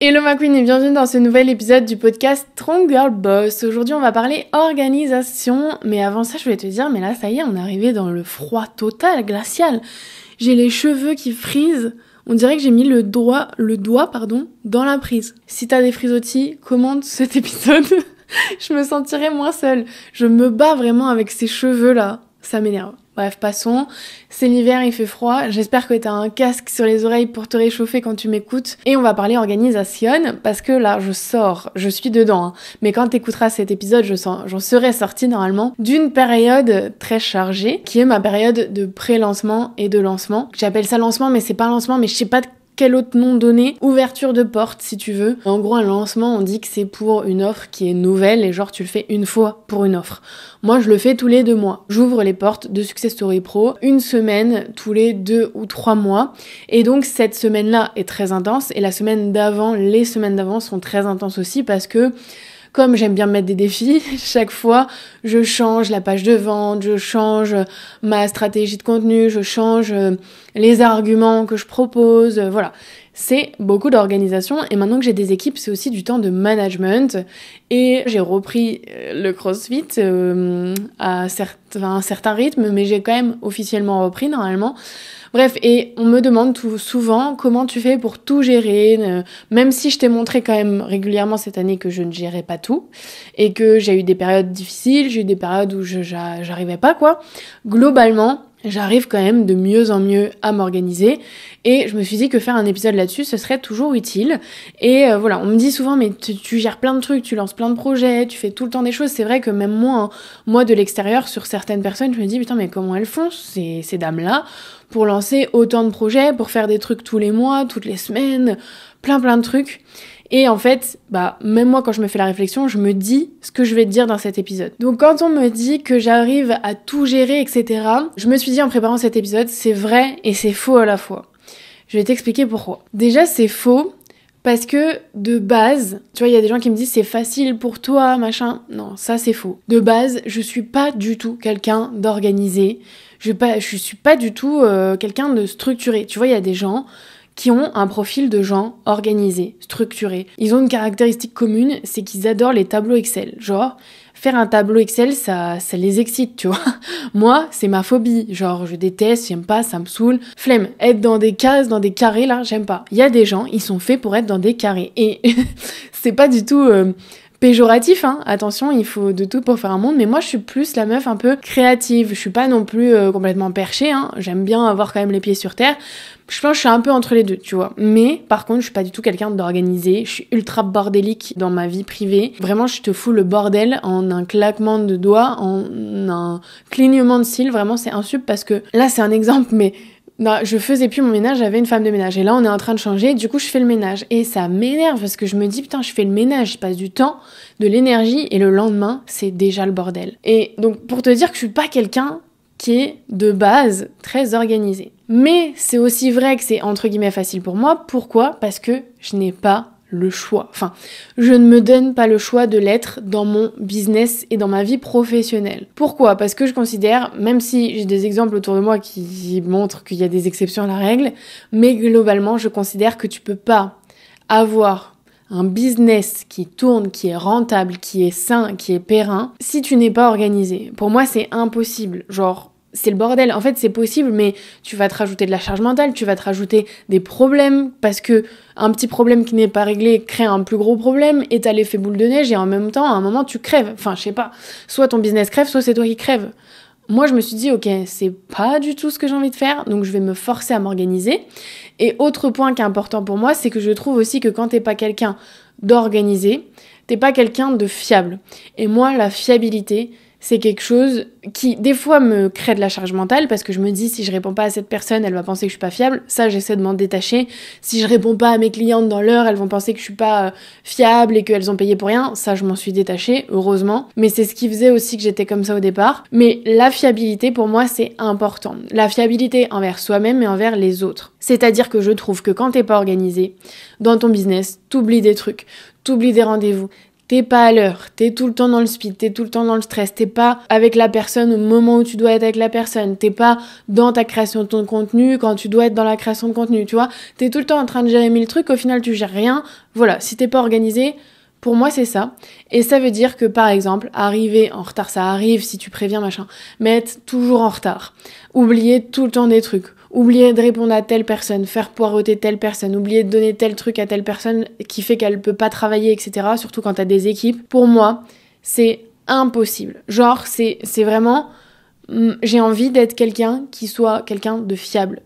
Hello ma queen et bienvenue dans ce nouvel épisode du podcast Strong Girl Boss. Aujourd'hui on va parler organisation, mais avant ça je voulais te dire, mais là ça y est, on est arrivé dans le froid total, glacial. J'ai les cheveux qui frisent, on dirait que j'ai mis le doigt dans la prise. Si t'as des frisottis, commente cet épisode, je me sentirai moins seule. Je me bats vraiment avec ces cheveux là, ça m'énerve. Bref, passons. C'est l'hiver, il fait froid. J'espère que t'as un casque sur les oreilles pour te réchauffer quand tu m'écoutes. Et on va parler organisation, parce que là, je suis dedans. Hein. Mais quand t'écouteras cet épisode, j'en serai sortie normalement d'une période très chargée, qui est ma période de pré-lancement et de lancement. J'appelle ça lancement, mais c'est pas lancement, mais je sais pas quel autre nom donner, ouverture de porte si tu veux. En gros, un lancement, on dit que c'est pour une offre qui est nouvelle et genre tu le fais une fois pour une offre. Moi, je le fais tous les 2 mois. J'ouvre les portes de Success Story Pro une semaine tous les 2 ou 3 mois. Et donc, cette semaine-là est très intense et la semaine d'avant, les semaines d'avant sont très intenses aussi parce que comme j'aime bien me mettre des défis, chaque fois, je change la page de vente, je change ma stratégie de contenu, je change les arguments que je propose, voilà. C'est beaucoup d'organisation et maintenant que j'ai des équipes, c'est aussi du temps de management et j'ai repris le CrossFit à un certain rythme, mais j'ai quand même officiellement repris normalement. Bref, et on me demande souvent comment tu fais pour tout gérer, même si je t'ai montré quand même régulièrement cette année que je ne gérais pas tout et que j'ai eu des périodes difficiles, j'ai eu des périodes où j'arrivais pas quoi. Globalement, j'arrive quand même de mieux en mieux à m'organiser et je me suis dit que faire un épisode là-dessus, ce serait toujours utile. Et voilà, on me dit souvent, mais tu gères plein de trucs, tu lances plein de projets, tu fais tout le temps des choses. C'est vrai que même moi de l'extérieur, sur certaines personnes, je me dis, putain, mais comment elles font ces dames-là pour lancer autant de projets, pour faire des trucs tous les mois, toutes les semaines, plein de trucs. Et en fait, même moi, quand je me fais la réflexion, je me dis ce que je vais te dire dans cet épisode. Donc, quand on me dit que j'arrive à tout gérer, etc., je me suis dit en préparant cet épisode, c'est vrai et c'est faux à la fois. Je vais t'expliquer pourquoi. Déjà, c'est faux parce que, de base, tu vois, il y a des gens qui me disent c'est facile pour toi, machin. Non, ça, c'est faux. De base, je suis pas du tout quelqu'un d'organisé. Je suis pas du tout quelqu'un de structuré. Tu vois, il y a des gens qui ont un profil de gens organisés, structurés. Ils ont une caractéristique commune, c'est qu'ils adorent les tableaux Excel. Genre, faire un tableau Excel, ça les excite, tu vois. Moi, c'est ma phobie. Genre, je déteste, j'aime pas, ça me saoule. Flemme. Être dans des cases, dans des carrés, là, j'aime pas. Il y a des gens, ils sont faits pour être dans des carrés. Et c'est pas du tout péjoratif, hein. Attention, il faut de tout pour faire un monde, mais moi je suis plus la meuf un peu créative, je suis pas non plus complètement perchée, hein. J'aime bien avoir quand même les pieds sur terre, je pense que je suis un peu entre les deux, tu vois, mais par contre je suis pas du tout quelqu'un d'organisé, je suis ultra bordélique dans ma vie privée, vraiment je te fous le bordel en un claquement de doigts, en un clignement de cils, vraiment c'est insupportable parce que, là c'est un exemple, mais non, je faisais plus mon ménage, j'avais une femme de ménage. Et là, on est en train de changer, du coup, je fais le ménage. Et ça m'énerve parce que je me dis, putain, je fais le ménage, je passe du temps, de l'énergie, et le lendemain, c'est déjà le bordel. Et donc, pour te dire que je suis pas quelqu'un qui est, de base, très organisé. Mais c'est aussi vrai que c'est, entre guillemets, facile pour moi. Pourquoi ? Parce que je n'ai pas le choix. Enfin, je ne me donne pas le choix de l'être dans mon business et dans ma vie professionnelle. Pourquoi ? Parce que je considère, même si j'ai des exemples autour de moi qui montrent qu'il y a des exceptions à la règle, mais globalement, je considère que tu peux pas avoir un business qui tourne, qui est rentable, qui est sain, qui est périn, si tu n'es pas organisé. Pour moi, c'est impossible. Genre, c'est le bordel. En fait, c'est possible, mais tu vas te rajouter de la charge mentale, tu vas te rajouter des problèmes, parce que un petit problème qui n'est pas réglé crée un plus gros problème, et t'as l'effet boule de neige, et en même temps, à un moment, tu crèves. Enfin, je sais pas. Soit ton business crève, soit c'est toi qui crèves. Moi, je me suis dit, ok, c'est pas du tout ce que j'ai envie de faire, donc je vais me forcer à m'organiser. Et autre point qui est important pour moi, c'est que je trouve aussi que quand t'es pas quelqu'un d'organisé, t'es pas quelqu'un de fiable. Et moi, la fiabilité, c'est quelque chose qui, des fois, me crée de la charge mentale parce que je me dis, si je réponds pas à cette personne, elle va penser que je suis pas fiable. Ça, j'essaie de m'en détacher. Si je réponds pas à mes clientes dans l'heure, elles vont penser que je suis pas fiable et qu'elles ont payé pour rien. Ça, je m'en suis détachée, heureusement. Mais c'est ce qui faisait aussi que j'étais comme ça au départ. Mais la fiabilité, pour moi, c'est important. La fiabilité envers soi-même et envers les autres. C'est-à-dire que je trouve que quand t'es pas organisé dans ton business, t'oublies des trucs, t'oublies des rendez-vous, t'es pas à l'heure, t'es tout le temps dans le speed, t'es tout le temps dans le stress, t'es pas avec la personne au moment où tu dois être avec la personne, t'es pas dans ta création de ton contenu quand tu dois être dans la création de contenu, tu vois, t'es tout le temps en train de gérer 1000 trucs, au final tu gères rien, voilà, si t'es pas organisé, pour moi c'est ça, et ça veut dire que par exemple, arriver en retard, ça arrive si tu préviens machin, mais être toujours en retard, oublier tout le temps des trucs, oublier de répondre à telle personne, faire poireauter telle personne, oublier de donner tel truc à telle personne qui fait qu'elle peut pas travailler, etc. Surtout quand t'as des équipes. Pour moi, c'est impossible. Genre, c'est vraiment... J'ai envie d'être quelqu'un qui soit quelqu'un de fiable.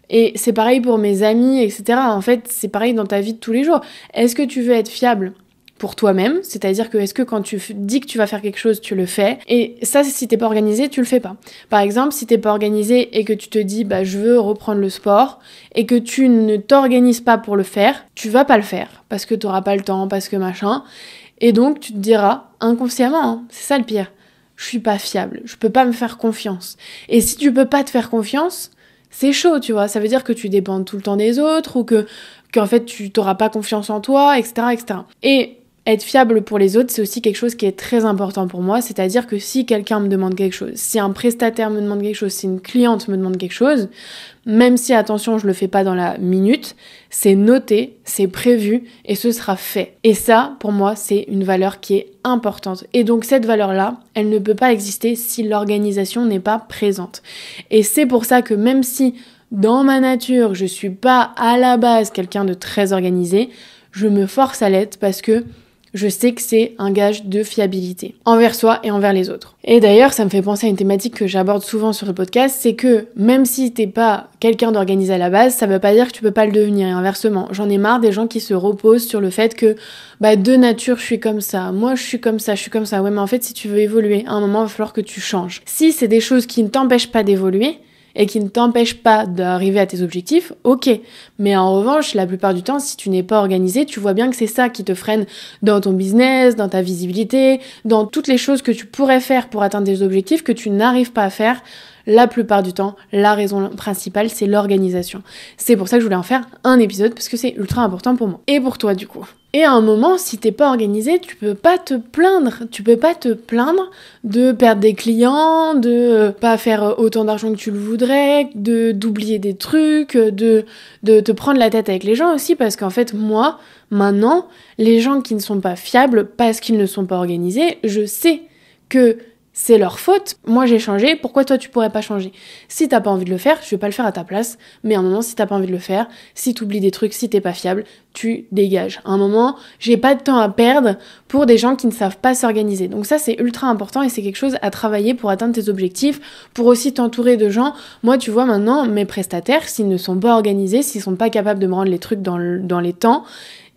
Et c'est pareil pour mes amis, etc. En fait, c'est pareil dans ta vie de tous les jours. Est-ce que tu veux être fiable pour toi-même, c'est-à-dire que est-ce que quand tu dis que tu vas faire quelque chose, tu le fais, et ça, si t'es pas organisé, tu le fais pas. Par exemple, si t'es pas organisé et que tu te dis, bah, je veux reprendre le sport, et que tu ne t'organises pas pour le faire, tu vas pas le faire, parce que t'auras pas le temps, parce que machin, et donc tu te diras, inconsciemment, hein, c'est ça le pire, je suis pas fiable, je peux pas me faire confiance. Et si tu peux pas te faire confiance, c'est chaud, tu vois, ça veut dire que tu dépends tout le temps des autres, ou qu'en fait tu t'auras pas confiance en toi, etc., etc. Et être fiable pour les autres, c'est aussi quelque chose qui est très important pour moi, c'est-à-dire que si quelqu'un me demande quelque chose, si un prestataire me demande quelque chose, si une cliente me demande quelque chose, même si, attention, je le fais pas dans la minute, c'est noté, c'est prévu et ce sera fait. Et ça, pour moi, c'est une valeur qui est importante. Et donc cette valeur-là, elle ne peut pas exister si l'organisation n'est pas présente. Et c'est pour ça que même si dans ma nature, je suis pas à la base quelqu'un de très organisé, je me force à l'être parce que je sais que c'est un gage de fiabilité envers soi et envers les autres. Et d'ailleurs, ça me fait penser à une thématique que j'aborde souvent sur le podcast, c'est que même si t'es pas quelqu'un d'organisé à la base, ça veut pas dire que tu peux pas le devenir, et inversement. J'en ai marre des gens qui se reposent sur le fait que, bah, de nature, je suis comme ça, moi je suis comme ça, je suis comme ça. Ouais, mais en fait, si tu veux évoluer, à un moment, il va falloir que tu changes. Si c'est des choses qui ne t'empêchent pas d'évoluer, et qui ne t'empêche pas d'arriver à tes objectifs, ok. Mais en revanche, la plupart du temps, si tu n'es pas organisé, tu vois bien que c'est ça qui te freine dans ton business, dans ta visibilité, dans toutes les choses que tu pourrais faire pour atteindre des objectifs que tu n'arrives pas à faire. La plupart du temps, la raison principale, c'est l'organisation. C'est pour ça que je voulais en faire un épisode, parce que c'est ultra important pour moi. Et pour toi, du coup. Et à un moment, si t'es pas organisé, tu peux pas te plaindre. Tu peux pas te plaindre de perdre des clients, de pas faire autant d'argent que tu le voudrais, d'oublier des trucs, de te prendre la tête avec les gens aussi, parce qu'en fait, moi, maintenant, les gens qui ne sont pas fiables parce qu'ils ne sont pas organisés, je sais que c'est leur faute. Moi, j'ai changé. Pourquoi toi, tu pourrais pas changer? Si t'as pas envie de le faire, je vais pas le faire à ta place. Mais à un moment, si t'as pas envie de le faire, si t'oublies des trucs, si t'es pas fiable, tu dégages. À un moment, j'ai pas de temps à perdre pour des gens qui ne savent pas s'organiser. Donc ça, c'est ultra important et c'est quelque chose à travailler pour atteindre tes objectifs, pour aussi t'entourer de gens. Moi, tu vois, maintenant, mes prestataires, s'ils ne sont pas organisés, s'ils sont pas capables de me rendre les trucs dans les temps,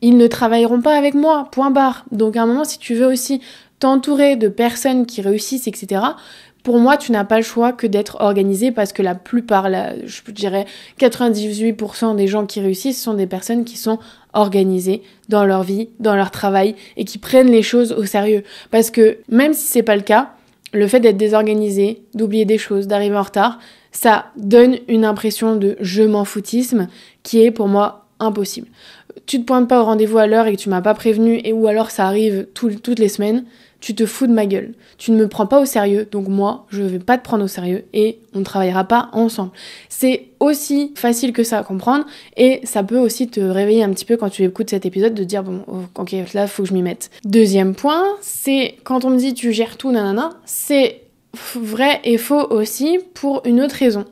ils ne travailleront pas avec moi, point barre. Donc à un moment, si tu veux aussi t'entourer de personnes qui réussissent, etc., pour moi, tu n'as pas le choix que d'être organisé parce que la plupart, je dirais 98% des gens qui réussissent sont des personnes qui sont organisées dans leur vie, dans leur travail et qui prennent les choses au sérieux. Parce que même si c'est pas le cas, le fait d'être désorganisé, d'oublier des choses, d'arriver en retard, ça donne une impression de je m'en foutisme qui est pour moi impossible. Tu te pointes pas au rendez-vous à l'heure et que tu m'as pas prévenu ou alors ça arrive toutes les semaines, tu te fous de ma gueule. Tu ne me prends pas au sérieux, donc moi, je vais pas te prendre au sérieux et on ne travaillera pas ensemble. C'est aussi facile que ça à comprendre et ça peut aussi te réveiller un petit peu quand tu écoutes cet épisode de dire bon, ok, là, faut que je m'y mette. Deuxième point, c'est quand on me dit tu gères tout, nanana, c'est vrai et faux aussi pour une autre raison.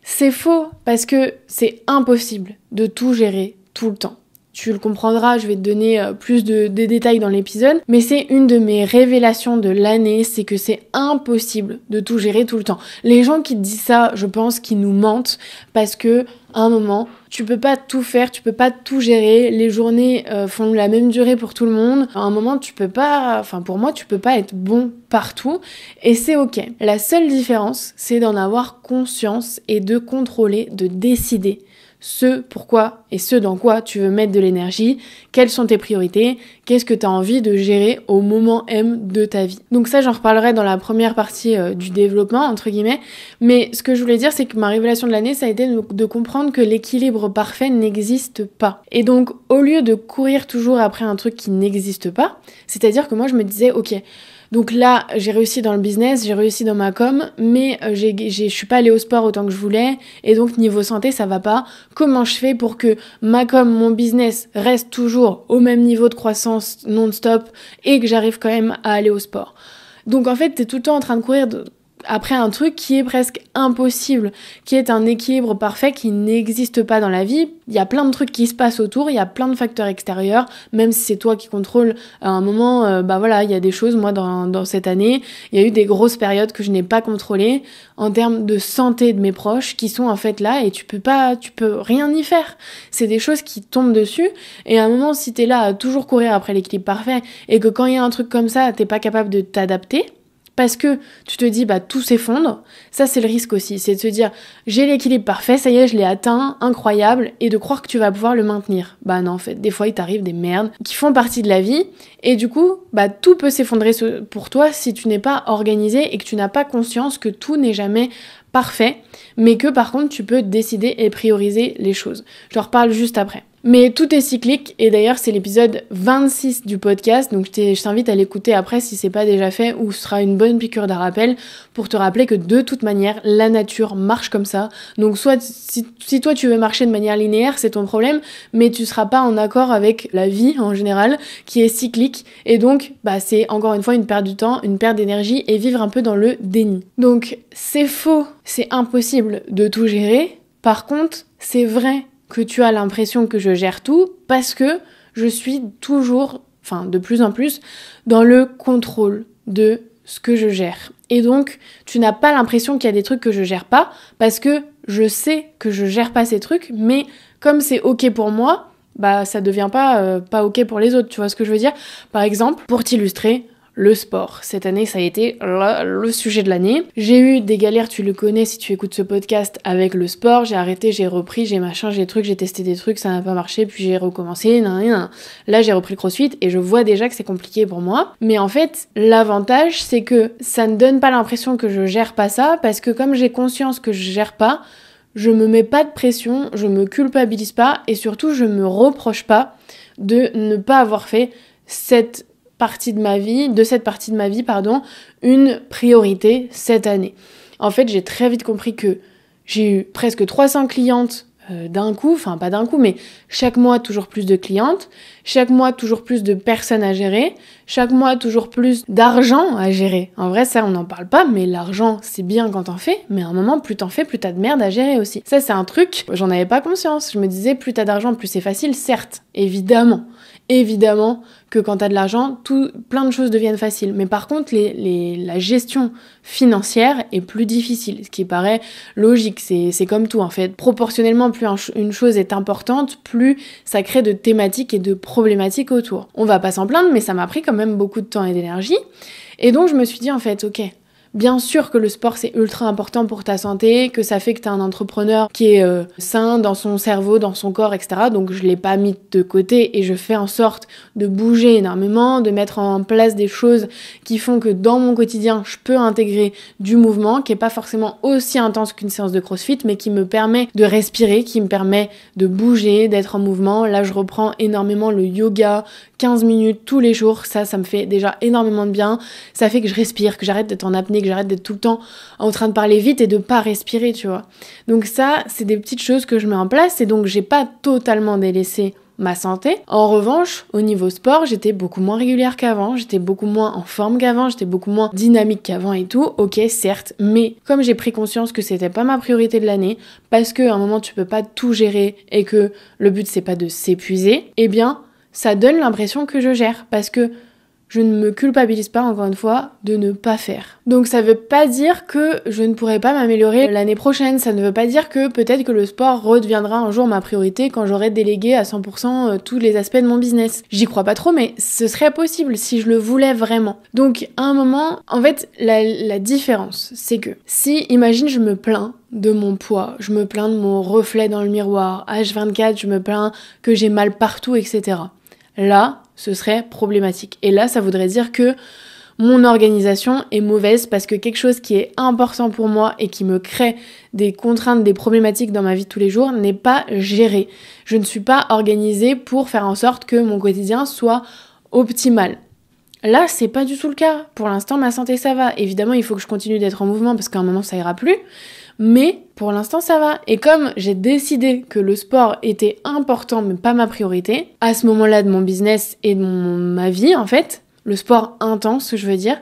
C'est faux parce que c'est impossible de tout gérer tout le temps. Tu le comprendras, je vais te donner plus de détails dans l'épisode, mais c'est une de mes révélations de l'année, c'est que c'est impossible de tout gérer tout le temps. Les gens qui te disent ça, je pense qu'ils nous mentent, parce que à un moment, tu peux pas tout faire, tu peux pas tout gérer, les journées font la même durée pour tout le monde, à un moment tu peux pas, pour moi tu peux pas être bon partout, et c'est ok. La seule différence, c'est d'en avoir conscience et de contrôler, de décider ce pourquoi et ce dans quoi tu veux mettre de l'énergie, quelles sont tes priorités, qu'est-ce que tu as envie de gérer au moment M de ta vie. Donc ça, j'en reparlerai dans la première partie du développement, entre guillemets, mais ce que je voulais dire, c'est que ma révélation de l'année, ça a été de comprendre que l'équilibre parfait n'existe pas. Et donc, au lieu de courir toujours après un truc qui n'existe pas, c'est-à-dire que moi, je me disais, ok, donc là, j'ai réussi dans le business, j'ai réussi dans ma com, mais je suis pas allée au sport autant que je voulais, et donc niveau santé, ça va pas. Comment je fais pour que ma com, mon business reste toujours au même niveau de croissance non-stop et que j'arrive quand même à aller au sport? Donc en fait, t'es tout le temps en train de courir après un truc qui est presque impossible, qui est un équilibre parfait qui n'existe pas dans la vie. Il y a plein de trucs qui se passent autour, il y a plein de facteurs extérieurs, même si c'est toi qui contrôles à un moment, il y a des choses, moi dans cette année, il y a eu des grosses périodes que je n'ai pas contrôlées en termes de santé de mes proches qui sont en fait là et tu peux rien y faire. C'est des choses qui tombent dessus et à un moment, si t'es là à toujours courir après l'équilibre parfait et que quand il y a un truc comme ça, t'es pas capable de t'adapter, parce que tu te dis, tout s'effondre, ça c'est le risque aussi, c'est de se dire, j'ai l'équilibre parfait, ça y est, je l'ai atteint, incroyable, et de croire que tu vas pouvoir le maintenir. Non, en fait, des fois il t'arrive des merdes qui font partie de la vie, et du coup, tout peut s'effondrer pour toi si tu n'es pas organisé et que tu n'as pas conscience que tout n'est jamais parfait, mais que par contre tu peux décider et prioriser les choses. Je leur parle juste après. Mais tout est cyclique et d'ailleurs c'est l'épisode 26 du podcast, donc je t'invite à l'écouter après si c'est pas déjà fait, ou ce sera une bonne piqûre de rappel pour te rappeler que de toute manière la nature marche comme ça. Donc soit si toi tu veux marcher de manière linéaire, c'est ton problème, mais tu seras pas en accord avec la vie en général qui est cyclique et donc c'est encore une fois une perte du temps, une perte d'énergie et vivre un peu dans le déni. Donc c'est faux, c'est impossible de tout gérer. Par contre, c'est vrai que tu as l'impression que je gère tout parce que je suis toujours, de plus en plus, dans le contrôle de ce que je gère. Et donc, tu n'as pas l'impression qu'il y a des trucs que je gère pas parce que je sais que je gère pas ces trucs, mais comme c'est ok pour moi, ça devient pas ok pour les autres, tu vois ce que je veux dire? Par exemple, pour t'illustrer, le sport. Cette année, ça a été le sujet de l'année. J'ai eu des galères, tu le connais si tu écoutes ce podcast, avec le sport. J'ai arrêté, j'ai repris, j'ai machin, j'ai testé des trucs, ça n'a pas marché, puis j'ai recommencé. Là, j'ai repris le crossfit et je vois déjà que c'est compliqué pour moi. Mais en fait, l'avantage, c'est que ça ne donne pas l'impression que je gère pas ça, parce que comme j'ai conscience que je gère pas, je me mets pas de pression, je me culpabilise pas et surtout, je me reproche pas de ne pas avoir fait cette partie de ma vie, une priorité cette année. En fait, j'ai très vite compris que j'ai eu presque 300 clientes d'un coup, pas d'un coup, mais chaque mois toujours plus de clientes, chaque mois toujours plus de personnes à gérer, chaque mois toujours plus d'argent à gérer. En vrai, ça on n'en parle pas, mais l'argent c'est bien quand t'en fais, mais à un moment plus t'en fais, plus t'as de merde à gérer aussi. Ça c'est un truc, j'en avais pas conscience, je me disais plus t'as d'argent, plus c'est facile, certes, évidemment que quand t'as de l'argent, plein de choses deviennent faciles. Mais par contre, la gestion financière est plus difficile, ce qui paraît logique. C'est comme tout en fait. Proportionnellement, plus une chose est importante, plus ça crée de thématiques et de problématiques autour. On va pas s'en plaindre, mais ça m'a pris quand même beaucoup de temps et d'énergie. Et donc je me suis dit en fait, ok, bien sûr que le sport c'est ultra important pour ta santé, que ça fait que t'es un entrepreneur qui est sain dans son cerveau, dans son corps, etc. Donc je l'ai pas mis de côté et je fais en sorte de bouger énormément, de mettre en place des choses qui font que dans mon quotidien je peux intégrer du mouvement qui est pas forcément aussi intense qu'une séance de crossfit, mais qui me permet de respirer, qui me permet de bouger, d'être en mouvement. Là je reprends énormément le yoga, 15 minutes tous les jours, ça me fait déjà énormément de bien. Ça fait que je respire, que j'arrête d'être en apnée, que j'arrête d'être tout le temps en train de parler vite et de pas respirer, tu vois. Donc ça, c'est des petites choses que je mets en place et donc j'ai pas totalement délaissé ma santé. En revanche, au niveau sport, j'étais beaucoup moins régulière qu'avant, j'étais beaucoup moins en forme qu'avant, j'étais beaucoup moins dynamique qu'avant et tout. Ok, certes, mais comme j'ai pris conscience que c'était pas ma priorité de l'année, parce qu'à un moment tu peux pas tout gérer et que le but c'est pas de s'épuiser, eh bien, ça donne l'impression que je gère parce que je ne me culpabilise pas, encore une fois, de ne pas faire. Donc ça veut pas dire que je ne pourrai pas m'améliorer l'année prochaine, ça ne veut pas dire que peut-être que le sport redeviendra un jour ma priorité quand j'aurai délégué à 100% tous les aspects de mon business. J'y crois pas trop, mais ce serait possible si je le voulais vraiment. Donc à un moment, en fait, la différence, c'est que si, imagine, je me plains de mon poids, je me plains de mon reflet dans le miroir, H24, je me plains que j'ai mal partout, etc. Là, ce serait problématique. Et là, ça voudrait dire que mon organisation est mauvaise parce que quelque chose qui est important pour moi et qui me crée des contraintes, des problématiques dans ma vie de tous les jours n'est pas géré. Je ne suis pas organisée pour faire en sorte que mon quotidien soit optimal. Là, c'est pas du tout le cas. Pour l'instant, ma santé, ça va. Évidemment, il faut que je continue d'être en mouvement parce qu'à un moment, ça ira plus. Mais pour l'instant, ça va. Et comme j'ai décidé que le sport était important, mais pas ma priorité, à ce moment-là de mon business et de ma vie, en fait, le sport intense, je veux dire,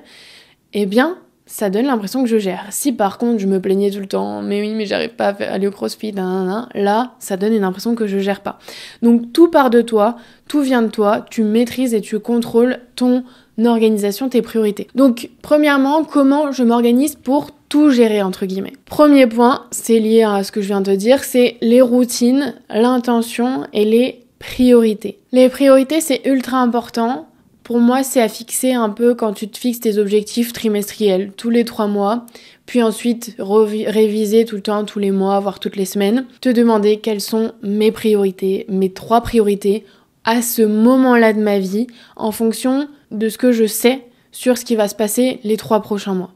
eh bien, ça donne l'impression que je gère. Si par contre, je me plaignais tout le temps, mais oui, mais j'arrive pas à aller au crossfit, là, ça donne une impression que je gère pas. Donc, tout part de toi, tout vient de toi, tu maîtrises et tu contrôles ton organisation, tes priorités. Donc, premièrement, comment je m'organise pour tout gérer, entre guillemets. Premier point, c'est lié à ce que je viens de te dire, c'est les routines, l'intention et les priorités. Les priorités, c'est ultra important. Pour moi, c'est à fixer un peu quand tu te fixes tes objectifs trimestriels, tous les 3 mois, puis ensuite réviser tout le temps, tous les mois, voire toutes les semaines, te demander quelles sont mes priorités, mes 3 priorités à ce moment-là de ma vie, en fonction de ce que je sais sur ce qui va se passer les 3 prochains mois.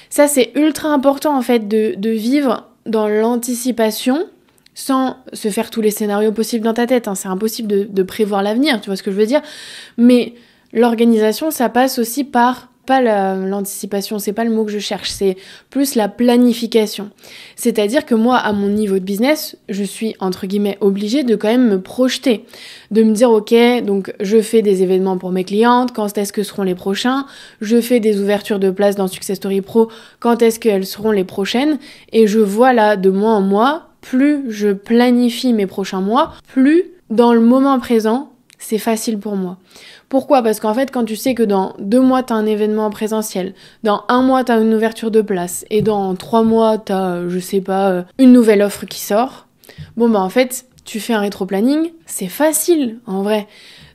Ça, c'est ultra important en fait de vivre dans l'anticipation sans se faire tous les scénarios possibles dans ta tête. C'est impossible de prévoir l'avenir, tu vois ce que je veux dire. Mais l'organisation, ça passe aussi par, pas l'anticipation, c'est pas le mot que je cherche, c'est plus la planification. C'est-à-dire que moi, à mon niveau de business, je suis, entre guillemets, obligée de quand même me projeter. De me dire, ok, donc je fais des événements pour mes clientes, quand est-ce que seront les prochains, je fais des ouvertures de places dans Success Story Pro, quand est-ce qu'elles seront les prochaines, et je vois là, de mois en mois, plus je planifie mes prochains mois, plus dans le moment présent, c'est facile pour moi. Pourquoi ? Parce qu'en fait, quand tu sais que dans 2 mois, t'as un événement présentiel, dans 1 mois, t'as une ouverture de place, et dans 3 mois, t'as, je sais pas, une nouvelle offre qui sort, en fait, tu fais un rétro-planning, c'est facile, en vrai.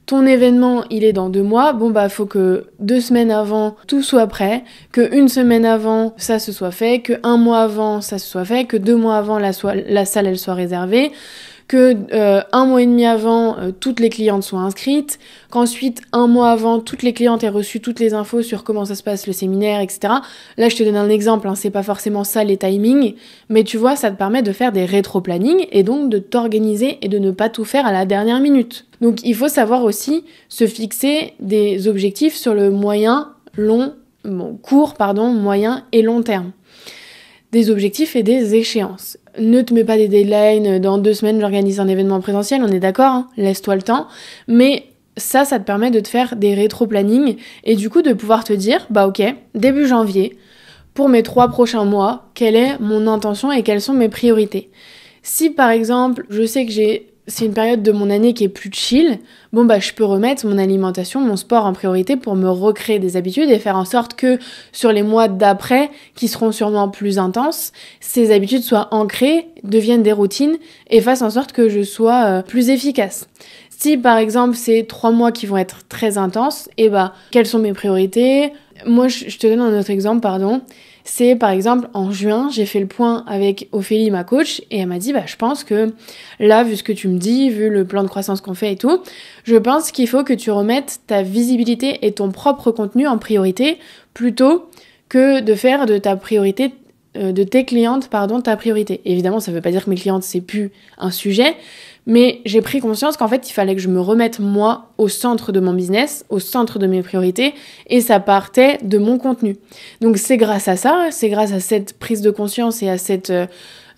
Ton événement, il est dans 2 mois, faut que 2 semaines avant, tout soit prêt, que 1 semaine avant, ça se soit fait, que 1 mois avant, ça se soit fait, que 2 mois avant, la salle, elle soit réservée, que 1 mois et demi avant, toutes les clientes soient inscrites, qu'ensuite 1 mois avant, toutes les clientes aient reçu toutes les infos sur comment ça se passe, le séminaire, etc. Là, je te donne un exemple, c'est pas forcément ça les timings, mais tu vois, ça te permet de faire des rétro-plannings et donc de t'organiser et de ne pas tout faire à la dernière minute. Donc il faut savoir aussi se fixer des objectifs sur le moyen et long terme. Des objectifs et des échéances. Ne te mets pas des deadlines, dans 2 semaines j'organise un événement présentiel, on est d'accord, laisse-toi le temps, mais ça te permet de te faire des rétro-plannings et du coup de pouvoir te dire, ok, début janvier, pour mes 3 prochains mois, quelle est mon intention et quelles sont mes priorités. Si par exemple, je sais que c'est une période de mon année qui est plus chill, je peux remettre mon alimentation, mon sport en priorité pour me recréer des habitudes et faire en sorte que sur les mois d'après, qui seront sûrement plus intenses, ces habitudes soient ancrées, deviennent des routines et fassent en sorte que je sois plus efficace. Si par exemple c'est 3 mois qui vont être très intenses, quelles sont mes priorités ? Moi je te donne un autre exemple, c'est par exemple en juin, j'ai fait le point avec Ophélie, ma coach, et elle m'a dit je pense que là, vu ce que tu me dis, vu le plan de croissance qu'on fait et tout, je pense qu'il faut que tu remettes ta visibilité et ton propre contenu en priorité plutôt que de faire de ta priorité, de tes clientes, ta priorité. Évidemment, ça veut pas dire que mes clientes, c'est plus un sujet, mais j'ai pris conscience qu'en fait, il fallait que je me remette moi au centre de mon business, au centre de mes priorités, et ça partait de mon contenu. Donc c'est grâce à ça, c'est grâce à cette prise de conscience et à cette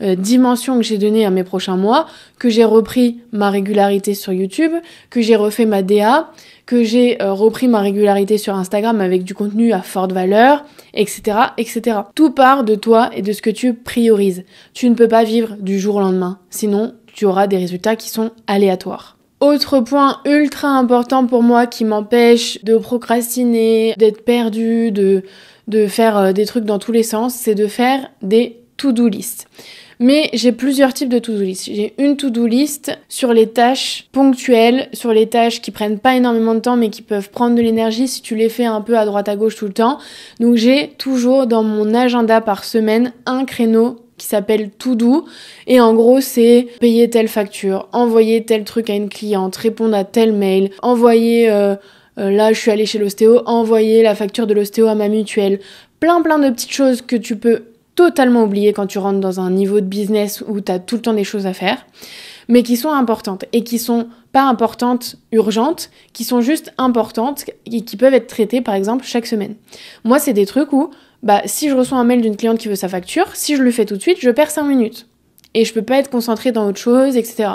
dimension que j'ai donnée à mes prochains mois, que j'ai repris ma régularité sur YouTube, que j'ai refait ma DA, que j'ai repris ma régularité sur Instagram avec du contenu à forte valeur, etc., etc. Tout part de toi et de ce que tu priorises. Tu ne peux pas vivre du jour au lendemain, sinon tu auras des résultats qui sont aléatoires. Autre point ultra important pour moi qui m'empêche de procrastiner, d'être perdue, de faire des trucs dans tous les sens, c'est de faire des to-do list. Mais j'ai plusieurs types de to-do list. J'ai une to-do list sur les tâches ponctuelles, sur les tâches qui prennent pas énormément de temps mais qui peuvent prendre de l'énergie si tu les fais un peu à droite à gauche tout le temps. Donc j'ai toujours dans mon agenda par semaine un créneau qui s'appelle To Do et en gros c'est payer telle facture, envoyer tel truc à une cliente, répondre à tel mail, envoyer là je suis allée chez l'ostéo, envoyer la facture de l'ostéo à ma mutuelle, plein de petites choses que tu peux totalement oublié quand tu rentres dans un niveau de business où tu as tout le temps des choses à faire, mais qui sont importantes et qui sont pas importantes urgentes, qui sont juste importantes et qui peuvent être traitées par exemple chaque semaine. Moi, c'est des trucs où si je reçois un mail d'une cliente qui veut sa facture, si je le fais tout de suite, je perds 5 minutes. Et je peux pas être concentrée dans autre chose, etc.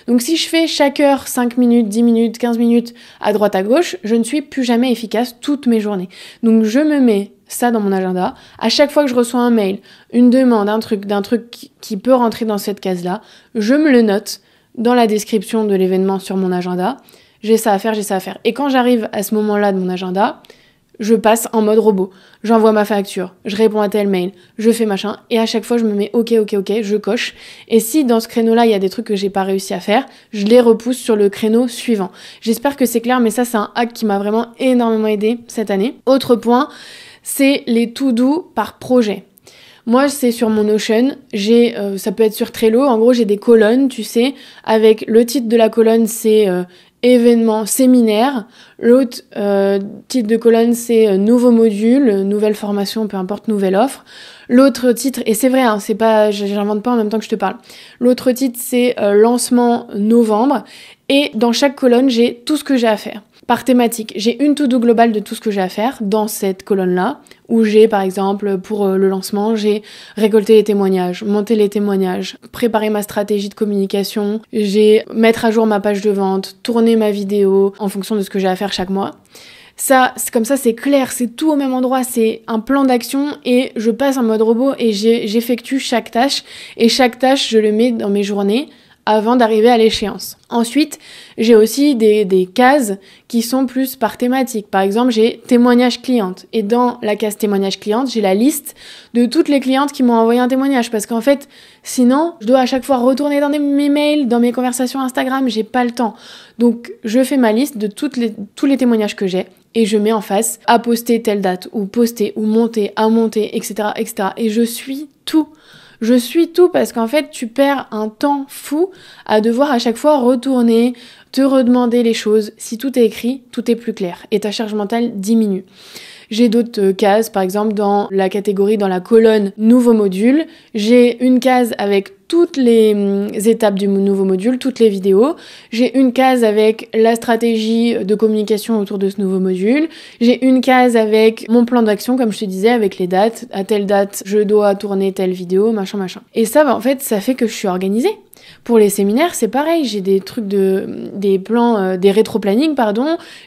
Donc si je fais chaque heure 5 minutes, 10 minutes, 15 minutes à droite à gauche, je ne suis plus jamais efficace toutes mes journées. Donc je me mets ça dans mon agenda. À chaque fois que je reçois un mail, une demande, d'un truc qui peut rentrer dans cette case-là, je me le note dans la description de l'événement sur mon agenda. J'ai ça à faire. Et quand j'arrive à ce moment-là de mon agenda, je passe en mode robot. J'envoie ma facture, je réponds à tel mail, je fais machin, et à chaque fois je me mets ok, je coche. Et si dans ce créneau-là, il y a des trucs que j'ai pas réussi à faire, je les repousse sur le créneau suivant. J'espère que c'est clair, mais ça c'est un hack qui m'a vraiment énormément aidé cette année. Autre point, c'est les to-do par projet. Moi, c'est sur mon Notion, ça peut être sur Trello, en gros j'ai des colonnes, tu sais, avec le titre de la colonne c'est événement, séminaire, l'autre titre de colonne c'est nouveau module, nouvelle formation, peu importe, nouvelle offre. L'autre titre, et c'est vrai, hein, c'est pas, j'invente pas en même temps que je te parle, l'autre titre c'est lancement novembre, et dans chaque colonne j'ai tout ce que j'ai à faire. Par thématique, j'ai une to-do globale de tout ce que j'ai à faire dans cette colonne-là, où j'ai par exemple pour le lancement, j'ai récolté les témoignages, monté les témoignages, préparé ma stratégie de communication, j'ai mettre à jour ma page de vente, tourner ma vidéo en fonction de ce que j'ai à faire chaque mois. Ça, c'est comme ça, c'est clair, c'est tout au même endroit, c'est un plan d'action et je passe en mode robot et j'effectue chaque tâche et chaque tâche, je le mets dans mes journées avant d'arriver à l'échéance. Ensuite, j'ai aussi des cases qui sont plus par thématique. Par exemple, j'ai témoignage cliente. Et dans la case témoignage cliente, j'ai la liste de toutes les clientes qui m'ont envoyé un témoignage. Parce qu'en fait, sinon, je dois à chaque fois retourner dans mes mails, dans mes conversations Instagram, j'ai pas le temps. Donc, je fais ma liste de tous les témoignages que j'ai. Et je mets en face à poster telle date, ou poster, ou monter, à monter, etc., etc. Et je suis tout. Je suis tout parce qu'en fait, tu perds un temps fou à devoir à chaque fois retourner, te redemander les choses. Si tout est écrit, tout est plus clair et ta charge mentale diminue. J'ai d'autres cases, par exemple dans la catégorie, dans la colonne nouveau module, j'ai une case avec toutes les étapes du nouveau module, toutes les vidéos. J'ai une case avec la stratégie de communication autour de ce nouveau module. J'ai une case avec mon plan d'action, comme je te disais, avec les dates. À telle date, je dois tourner telle vidéo, machin. Et ça, en fait, ça fait que je suis organisée. Pour les séminaires, c'est pareil, j'ai des trucs des plans, des rétro-planning,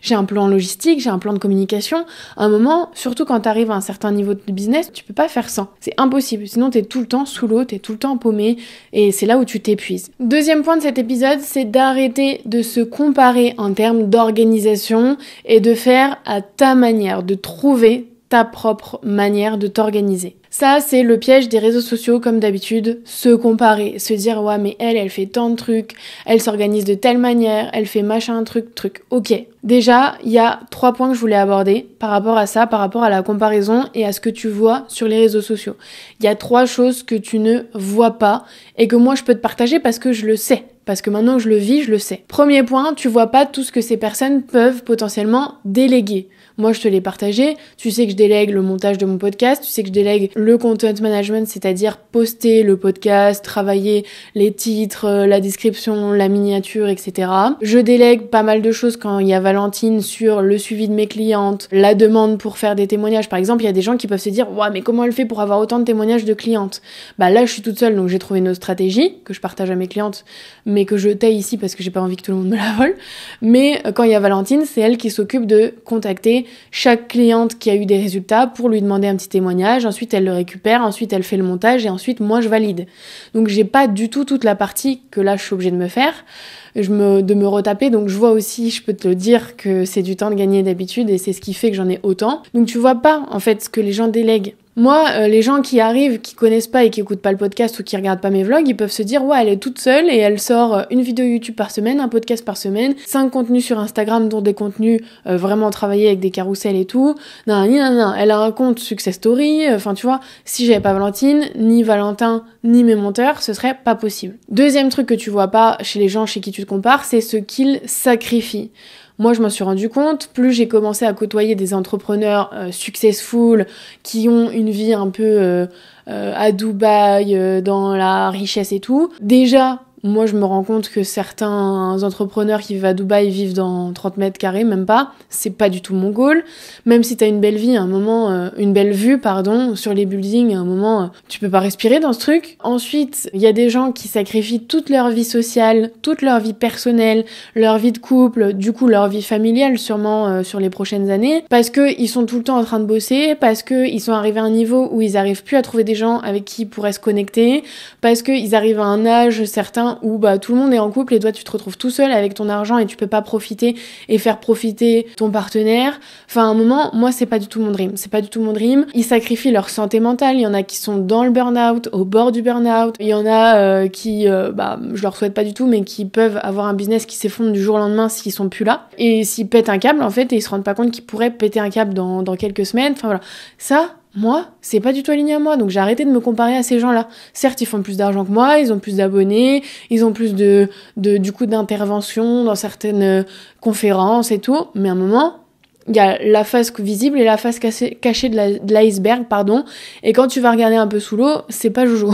j'ai un plan logistique, j'ai un plan de communication. À un moment, surtout quand t'arrives à un certain niveau de business, tu peux pas faire sans. C'est impossible, sinon t'es tout le temps sous l'eau, t'es tout le temps paumé, et c'est là où tu t'épuises. Deuxième point de cet épisode, c'est d'arrêter de se comparer en termes d'organisation et de faire à ta manière, de trouver ta propre manière de t'organiser. Ça, c'est le piège des réseaux sociaux, comme d'habitude, se comparer, se dire « Ouais, mais elle fait tant de trucs, elle s'organise de telle manière, elle fait machin, truc. » Ok. Déjà, il y a 3 points que je voulais aborder par rapport à ça, par rapport à la comparaison et à ce que tu vois sur les réseaux sociaux. Il y a 3 choses que tu ne vois pas et que moi, je peux te partager parce que je le sais. Parce que maintenant que je le vis, je le sais. Premier point, tu vois pas tout ce que ces personnes peuvent potentiellement déléguer. Moi, je te l'ai partagé. Tu sais que je délègue le montage de mon podcast. Tu sais que je délègue le content management, c'est-à-dire poster le podcast, travailler les titres, la description, la miniature, etc. Je délègue pas mal de choses quand il y a Valentine sur le suivi de mes clientes, la demande pour faire des témoignages. Par exemple, il y a des gens qui peuvent se dire « Ouais, mais comment elle fait pour avoir autant de témoignages de clientes ?» Là, je suis toute seule, donc j'ai trouvé une autre stratégie que je partage à mes clientes. mais que je taille ici parce que j'ai pas envie que tout le monde me la vole. Mais quand il y a Valentine, c'est elle qui s'occupe de contacter chaque cliente qui a eu des résultats pour lui demander un petit témoignage. Ensuite, elle le récupère, ensuite elle fait le montage et ensuite moi je valide. Donc j'ai pas du tout toute la partie que là je suis obligée de me faire, de me retaper. Donc je vois aussi, je peux te le dire, que c'est du temps de gagner d'habitude et c'est ce qui fait que j'en ai autant. Donc tu vois pas en fait ce que les gens délèguent. Moi, les gens qui arrivent, qui connaissent pas et qui écoutent pas le podcast ou qui regardent pas mes vlogs, ils peuvent se dire ouais, elle est toute seule et elle sort une vidéo YouTube par semaine, un podcast par semaine, 5 contenus sur Instagram dont des contenus vraiment travaillés avec des carousels et tout. Non, elle a un compte success story, enfin tu vois, si j'avais pas Valentine, ni Valentin, ni mes monteurs, ce serait pas possible. Deuxième truc que tu vois pas chez les gens chez qui tu te compares, c'est ce qu'ils sacrifient. Moi, je m'en suis rendu compte, plus j'ai commencé à côtoyer des entrepreneurs successful, qui ont une vie un peu à Dubaï, dans la richesse et tout. Déjà, moi, je me rends compte que certains entrepreneurs qui vivent à Dubaï vivent dans 30 mètres carrés, même pas. C'est pas du tout mon goal. Même si t'as une belle vie, à un moment, une belle vue, pardon, sur les buildings, à un moment, tu peux pas respirer dans ce truc. Ensuite, il y a des gens qui sacrifient toute leur vie sociale, toute leur vie personnelle, leur vie de couple, du coup, leur vie familiale, sûrement, sur les prochaines années, parce que ils sont tout le temps en train de bosser, parce que ils sont arrivés à un niveau où ils arrivent plus à trouver des gens avec qui ils pourraient se connecter, parce que ils arrivent à un âge certain où bah tout le monde est en couple et toi tu te retrouves tout seul avec ton argent et tu peux pas profiter et faire profiter ton partenaire. Enfin à un moment, moi c'est pas du tout mon dream, c'est pas du tout mon dream. Ils sacrifient leur santé mentale, il y en a qui sont dans le burn-out, au bord du burn-out, il y en a qui je leur souhaite pas du tout mais qui peuvent avoir un business qui s'effondre du jour au lendemain s'ils sont plus là et s'ils pètent un câble en fait et ils se rendent pas compte qu'ils pourraient péter un câble dans quelques semaines. Enfin voilà, ça moi, c'est pas du tout aligné à moi, donc j'ai arrêté de me comparer à ces gens-là. Certes, ils font plus d'argent que moi, ils ont plus d'abonnés, ils ont plus du coup d'intervention dans certaines conférences et tout, mais à un moment, il y a la face visible et la face cachée de l'iceberg, pardon, et quand tu vas regarder un peu sous l'eau, c'est pas joujou.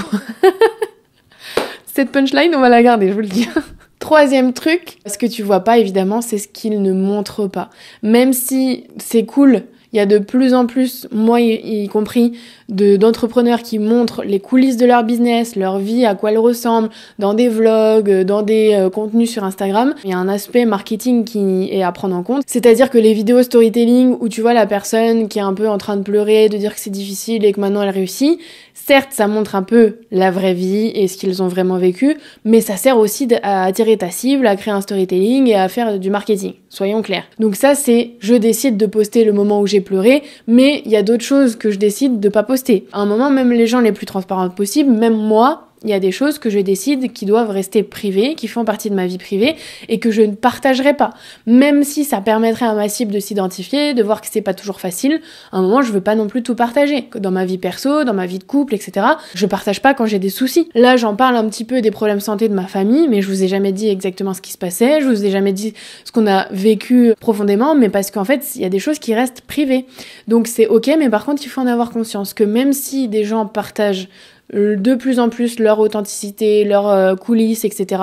Cette punchline, on va la garder, je vous le dis. Troisième truc, ce que tu vois pas évidemment, c'est ce qu'ils ne montrent pas. Même si c'est cool, il y a de plus en plus, moi y compris, d'entrepreneurs qui montrent les coulisses de leur business, leur vie, à quoi elle ressemble, dans des vlogs, dans des contenus sur Instagram. Il y a un aspect marketing qui est à prendre en compte. C'est-à-dire que les vidéos storytelling où tu vois la personne qui est un peu en train de pleurer, de dire que c'est difficile et que maintenant elle réussit, certes, ça montre un peu la vraie vie et ce qu'ils ont vraiment vécu, mais ça sert aussi à attirer ta cible, à créer un storytelling et à faire du marketing. Soyons clairs. Donc ça, c'est je décide de poster le moment où j'ai pleuré, mais il y a d'autres choses que je décide de pas poster. À un moment, même les gens les plus transparents possibles, même moi, il y a des choses que je décide qui doivent rester privées, qui font partie de ma vie privée et que je ne partagerai pas. Même si ça permettrait à ma cible de s'identifier, de voir que c'est pas toujours facile, à un moment, je veux pas non plus tout partager. Dans ma vie perso, dans ma vie de couple, etc. Je partage pas quand j'ai des soucis. Là, j'en parle un petit peu des problèmes santé de ma famille, mais je vous ai jamais dit exactement ce qui se passait, je vous ai jamais dit ce qu'on a vécu profondément, mais parce qu'en fait, il y a des choses qui restent privées. Donc c'est ok, mais par contre, il faut en avoir conscience que même si des gens partagent de plus en plus leur authenticité, leurs coulisses, etc.,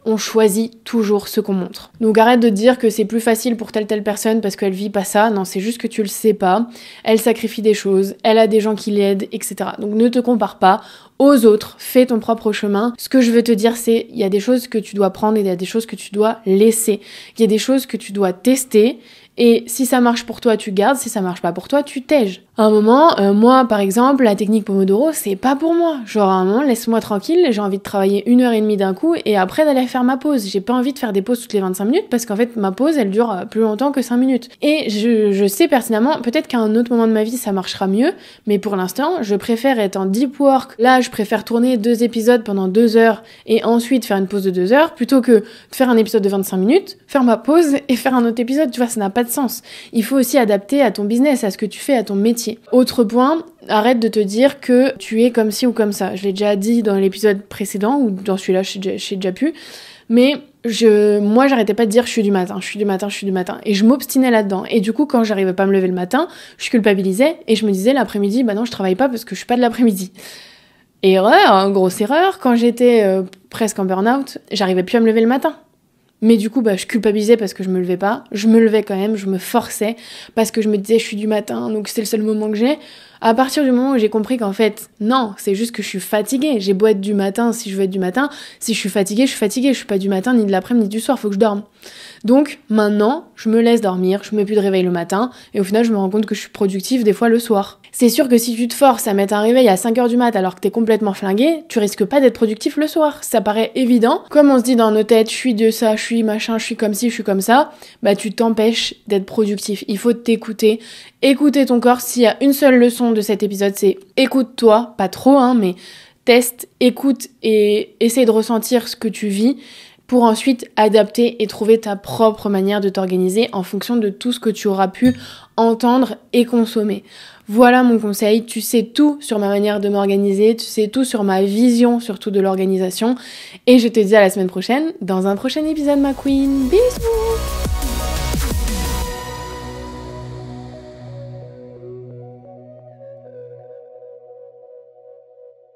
on choisit toujours ce qu'on montre. Donc arrête de dire que c'est plus facile pour telle personne parce qu'elle vit pas ça. Non, c'est juste que tu le sais pas. Elle sacrifie des choses, elle a des gens qui l'aident, etc. Donc ne te compare pas aux autres, fais ton propre chemin. Ce que je veux te dire, c'est il y a des choses que tu dois prendre et il y a des choses que tu dois laisser. Il y a des choses que tu dois tester. Et si ça marche pour toi, tu gardes. Si ça marche pas pour toi, tu tèges. À un moment, moi, par exemple, la technique Pomodoro, c'est pas pour moi. Genre, à un moment, laisse-moi tranquille. J'ai envie de travailler 1h30 d'un coup et après d'aller faire ma pause. J'ai pas envie de faire des pauses toutes les 25 minutes parce qu'en fait, ma pause, elle dure plus longtemps que 5 minutes. Et je sais pertinemment, peut-être qu'à un autre moment de ma vie, ça marchera mieux. Mais pour l'instant, je préfère être en deep work. Là, je préfère tourner 2 épisodes pendant 2 heures et ensuite faire une pause de 2 heures plutôt que de faire un épisode de 25 minutes, faire ma pause et faire un autre épisode. Tu vois, ça n'a pas de sens. Il faut aussi adapter à ton business, à ce que tu fais, à ton métier. Autre point, arrête de te dire que tu es comme ci ou comme ça. Je l'ai déjà dit dans l'épisode précédent, ou dans celui-là, j'ai déjà pu. Mais moi, j'arrêtais pas de dire je suis du matin. Et je m'obstinais là-dedans. Et du coup, quand j'arrivais pas à me lever le matin, je culpabilisais et je me disais l'après-midi, bah non, je travaille pas parce que je suis pas de l'après-midi. Erreur, grosse erreur. Quand j'étais presque en burn-out, j'arrivais plus à me lever le matin. Mais du coup, je culpabilisais parce que je me levais pas. Je me levais quand même, je me forçais parce que je me disais je suis du matin, donc c'est le seul moment que j'ai. À partir du moment où j'ai compris qu'en fait, non, c'est juste que je suis fatiguée. J'ai beau être du matin si je veux être du matin. Si je suis fatiguée, je suis fatiguée. Je suis pas du matin, ni de l'après-midi, ni du soir. Faut que je dorme. Donc, maintenant, je me laisse dormir. Je mets plus de réveil le matin. Et au final, je me rends compte que je suis productive des fois le soir. C'est sûr que si tu te forces à mettre un réveil à 5h du mat alors que t'es complètement flingué, tu risques pas d'être productif le soir. Ça paraît évident. Comme on se dit dans nos têtes, je suis de ça, je suis machin, je suis comme ci, je suis comme ça, bah tu t'empêches d'être productif. Il faut t'écouter. Écouter ton corps. S'il y a une seule leçon de cet épisode, c'est écoute-toi. Pas trop, mais teste, écoute et essaie de ressentir ce que tu vis pour ensuite adapter et trouver ta propre manière de t'organiser en fonction de tout ce que tu auras pu entendre et consommer. Voilà mon conseil, tu sais tout sur ma manière de m'organiser, tu sais tout sur ma vision surtout de l'organisation et je te dis à la semaine prochaine dans un prochain épisode ma queen. Bisous.